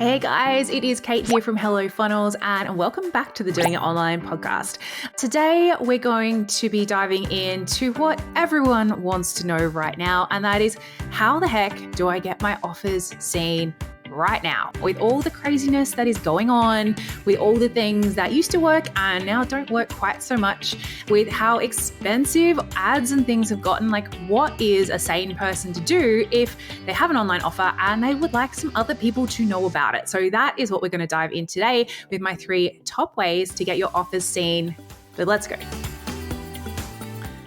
Hey guys, it is Kate here from Hello Funnels and welcome back to the Doing It Online podcast. Today we're going to be diving into what everyone wants to know right now, and that is how the heck do I get my offers seen right now? With all the craziness that is going on, with all the things that used to work and now don't work quite so much, with how expensive ads and things have gotten, like what is a sane person to do if they have an online offer and they would like some other people to know about it? So that is what we're going to dive in today with my 3 top ways to get your offers seen. But let's go.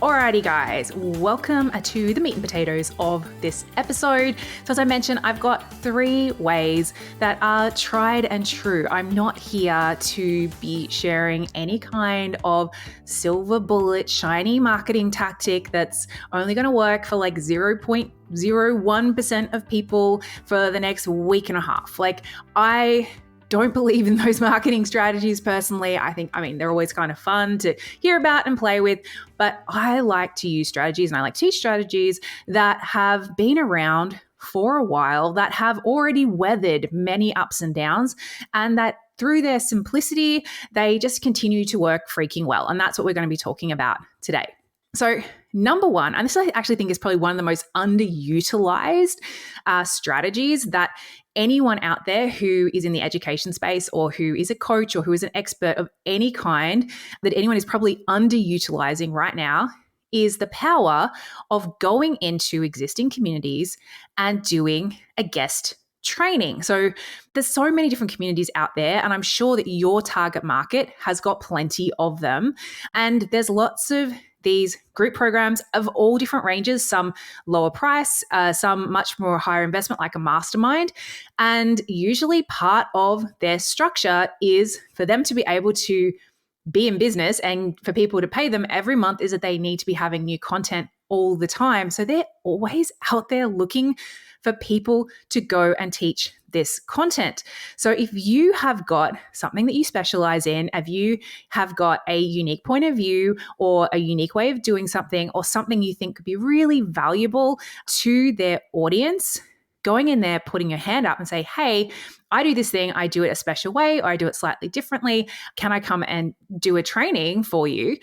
Alrighty guys, welcome to the meat and potatoes of this episode. So as I mentioned, I've got 3 ways that are tried and true. I'm not here to be sharing any kind of silver bullet, shiny marketing tactic that's only going to work for like 0.01% of people for the next week and a half. Like I don't believe in those marketing strategies personally. I mean, they're always kind of fun to hear about and play with, but I like to use strategies and I like to teach strategies that have been around for a while, that have already weathered many ups and downs, and that through their simplicity, they just continue to work freaking well. And that's what we're going to be talking about today. So number 1, and this I actually think is probably one of the most underutilized strategies that anyone out there who is in the education space or who is a coach or who is an expert of any kind, that anyone is probably underutilizing right now, is the power of going into existing communities and doing a guest training. So there's so many different communities out there, and I'm sure that your target market has got plenty of them. And there's lots of these group programs of all different ranges, some lower price, some much more higher investment like a mastermind. And usually part of their structure is for them to be able to be in business and for people to pay them every month is that they need to be having new content all the time. So they're always out there looking for people to go and teach this content. So if you have got something that you specialize in, if you have got a unique point of view or a unique way of doing something or something you think could be really valuable to their audience, going in there, putting your hand up and say, hey, I do this thing, I do it a special way, or I do it slightly differently. Can I come and do a training for you?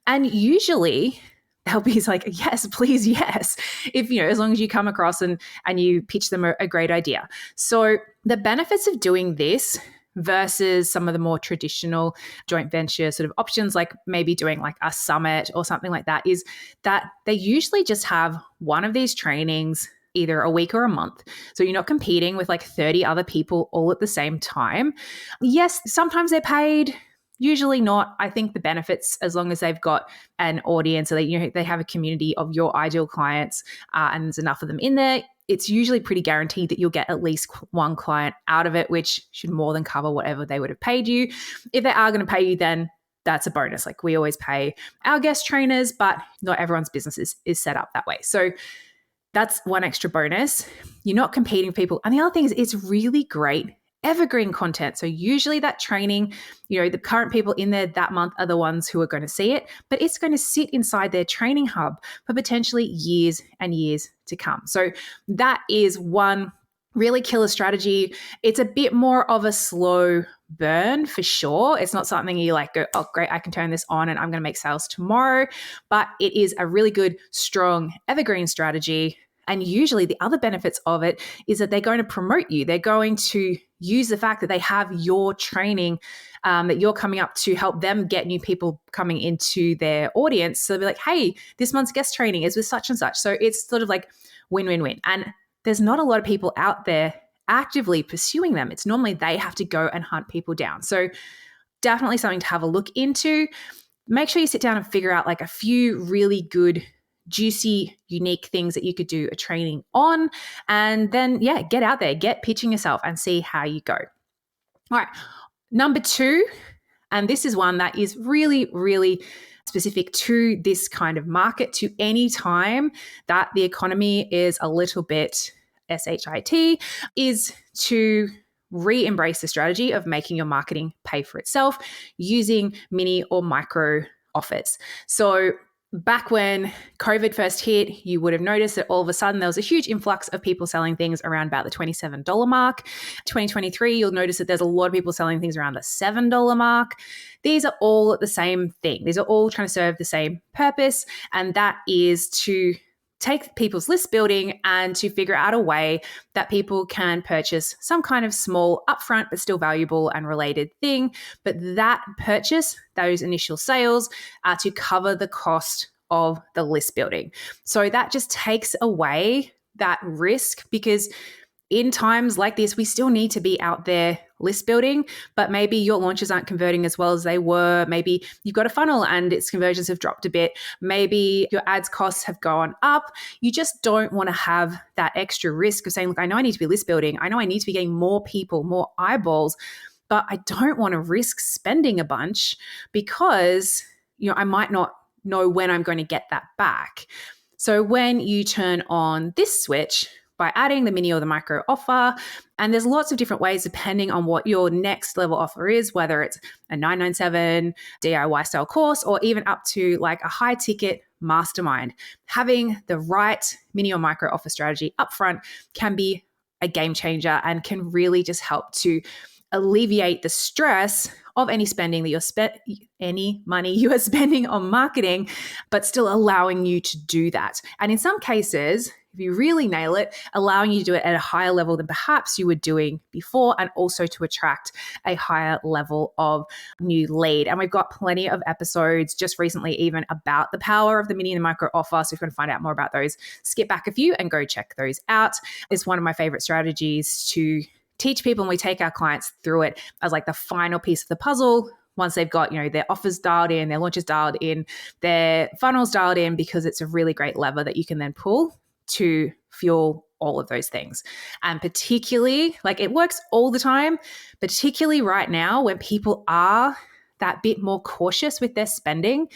And usually they'll be like, yes, please, yes. If, as long as you come across and you pitch them a great idea. So the benefits of doing this versus some of the more traditional joint venture sort of options, like maybe doing like a summit or something like that, is that they usually just have one of these trainings either a week or a month. So you're not competing with like 30 other people all at the same time. Yes, sometimes they're paid. Usually not. I think the benefits, as long as they've got an audience, so that they have a community of your ideal clients, and there's enough of them in there, it's usually pretty guaranteed that you'll get at least one client out of it, which should more than cover whatever they would have paid you. If they are going to pay you, then that's a bonus. Like we always pay our guest trainers, but not everyone's business is set up that way. So that's one extra bonus. You're not competing with people. And the other thing is it's really great evergreen content. So usually that training, the current people in there that month are the ones who are going to see it, but it's going to sit inside their training hub for potentially years and years to come. So that is one really killer strategy. It's a bit more of a slow burn for sure. It's not something you like go, oh, great, I can turn this on and I'm going to make sales tomorrow, but it is a really good, strong evergreen strategy. And usually the other benefits of it is that they're going to promote you. They're going to use the fact that they have your training, that you're coming up to help them get new people coming into their audience. So they'll be like, hey, this month's guest training is with such and such. So it's sort of like win-win-win. And there's not a lot of people out there actively pursuing them. It's normally they have to go and hunt people down. So definitely something to have a look into. Make sure you sit down and figure out like a few really good, juicy, unique things that you could do a training on. And then, get out there, get pitching yourself and see how you go. All right. Number 2, and this is one that is really, really specific to this kind of market, to any time that the economy is a little bit shit, is to re-embrace the strategy of making your marketing pay for itself using mini or micro offers. So back when COVID first hit, you would have noticed that all of a sudden there was a huge influx of people selling things around about the $27 mark. 2023, you'll notice that there's a lot of people selling things around the $7 mark. These are all the same thing. These are all trying to serve the same purpose, and that is to take people's list building and to figure out a way that people can purchase some kind of small upfront but still valuable and related thing. But that purchase, those initial sales, are to cover the cost of the list building. So that just takes away that risk, because in times like this, we still need to be out there list building, but maybe your launches aren't converting as well as they were. Maybe you've got a funnel and its conversions have dropped a bit. Maybe your ads costs have gone up. You just don't want to have that extra risk of saying, look, I know I need to be list building. I know I need to be getting more people, more eyeballs, but I don't want to risk spending a bunch because, I might not know when I'm going to get that back. So when you turn on this switch, by adding the mini or the micro offer. And there's lots of different ways depending on what your next level offer is, whether it's a $997 DIY style course or even up to like a high ticket mastermind. Having the right mini or micro offer strategy upfront can be a game changer and can really just help to alleviate the stress of any spending that any money you are spending on marketing, but still allowing you to do that. And in some cases, if you really nail it, allowing you to do it at a higher level than perhaps you were doing before, and also to attract a higher level of new lead. And we've got plenty of episodes just recently even about the power of the mini and micro offer. So if you want to find out more about those, skip back a few and go check those out. It's one of my favorite strategies to teach people, and we take our clients through it as like the final piece of the puzzle. Once they've got, their offers dialed in, their launches dialed in, their funnels dialed in, because it's a really great lever that you can then pull to fuel all of those things. And particularly, like, it works all the time, particularly right now when people are that bit more cautious with their spending.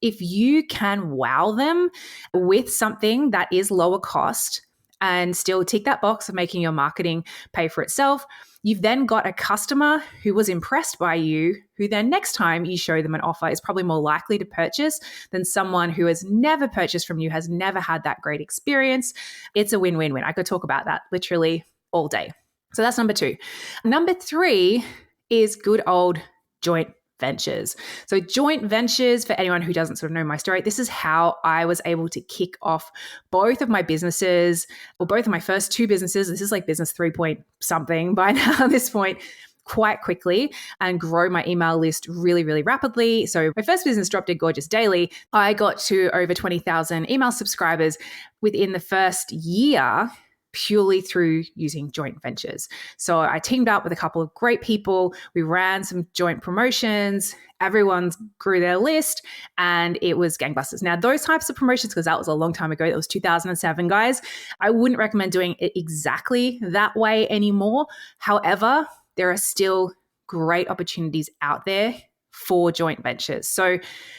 If you can wow them with something that is lower cost and still tick that box of making your marketing pay for itself, you've then got a customer who was impressed by you, who then next time you show them an offer is probably more likely to purchase than someone who has never purchased from you, has never had that great experience. It's a win-win-win. I could talk about that literally all day. So that's number 2. Number 3 is good old joint ventures. So joint ventures, for anyone who doesn't sort of know my story, this is how I was able to kick off both of my businesses, or both of my first 2 businesses. This is like business 3 point something by now at this point, quite quickly, and grow my email list really, really rapidly. So my first business, Drop Dead Gorgeous Daily, I got to over 20,000 email subscribers within the first year, purely through using joint ventures. So I teamed up with a couple of great people. We ran some joint promotions. Everyone grew their list and it was gangbusters. Now, those types of promotions, because that was a long time ago, that was 2007, guys, I wouldn't recommend doing it exactly that way anymore. However, there are still great opportunities out there for joint ventures. So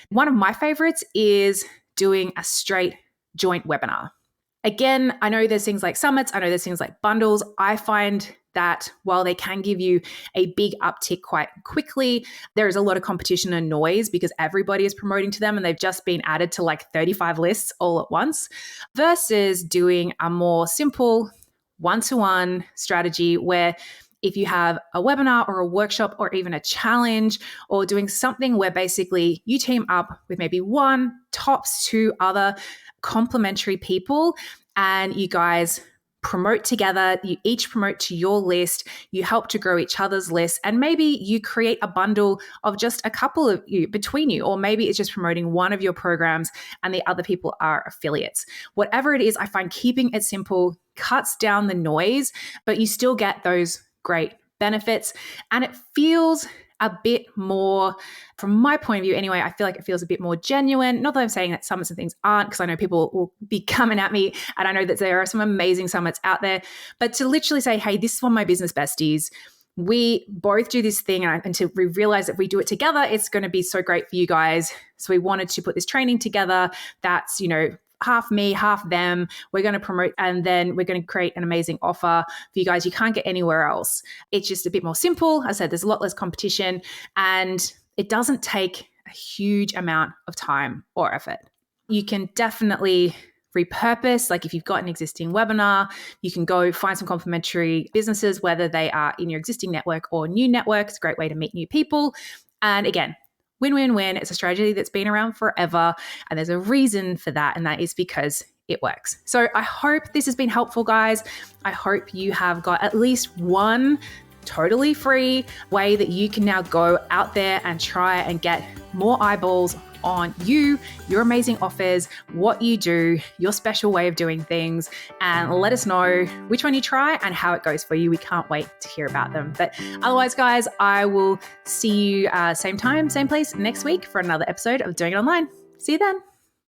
one of my favorites is doing a straight joint webinar. Again, I know there's things like summits, I know there's things like bundles. I find that while they can give you a big uptick quite quickly, there is a lot of competition and noise because everybody is promoting to them and they've just been added to like 35 lists all at once, versus doing a more simple one-to-one strategy where if you have a webinar or a workshop or even a challenge, or doing something where basically you team up with maybe 1, tops 2 other complementary people, and you guys promote together, you each promote to your list, you help to grow each other's list, and maybe you create a bundle of just a couple of you between you, or maybe it's just promoting one of your programs and the other people are affiliates. Whatever it is, I find keeping it simple cuts down the noise, but you still get those great benefits, and it feels a bit more, from my point of view anyway, I feel like it feels a bit more genuine. Not that I'm saying that summits and things aren't, because I know people will be coming at me and I know that there are some amazing summits out there, but to literally say, hey, this is one of my business besties. We both do this thing, and until we realize that if we do it together, it's going to be so great for you guys. So we wanted to put this training together that's, half me, half them. We're going to promote, and then we're going to create an amazing offer for you guys you can't get anywhere else. It's just a bit more simple. As I said, there's a lot less competition and it doesn't take a huge amount of time or effort. You can definitely repurpose. Like if you've got an existing webinar, you can go find some complementary businesses, whether they are in your existing network or new network. It's a great way to meet new people. And again, win-win-win. It's a strategy that's been around forever. And there's a reason for that. And that is because it works. So I hope this has been helpful, guys. I hope you have got at least one totally free way that you can now go out there and try and get more eyeballs on you, your amazing offers, what you do, your special way of doing things, and let us know which one you try and how it goes for you. We can't wait to hear about them. But otherwise, guys, I will see you same time, same place next week for another episode of Doing It Online. See you then.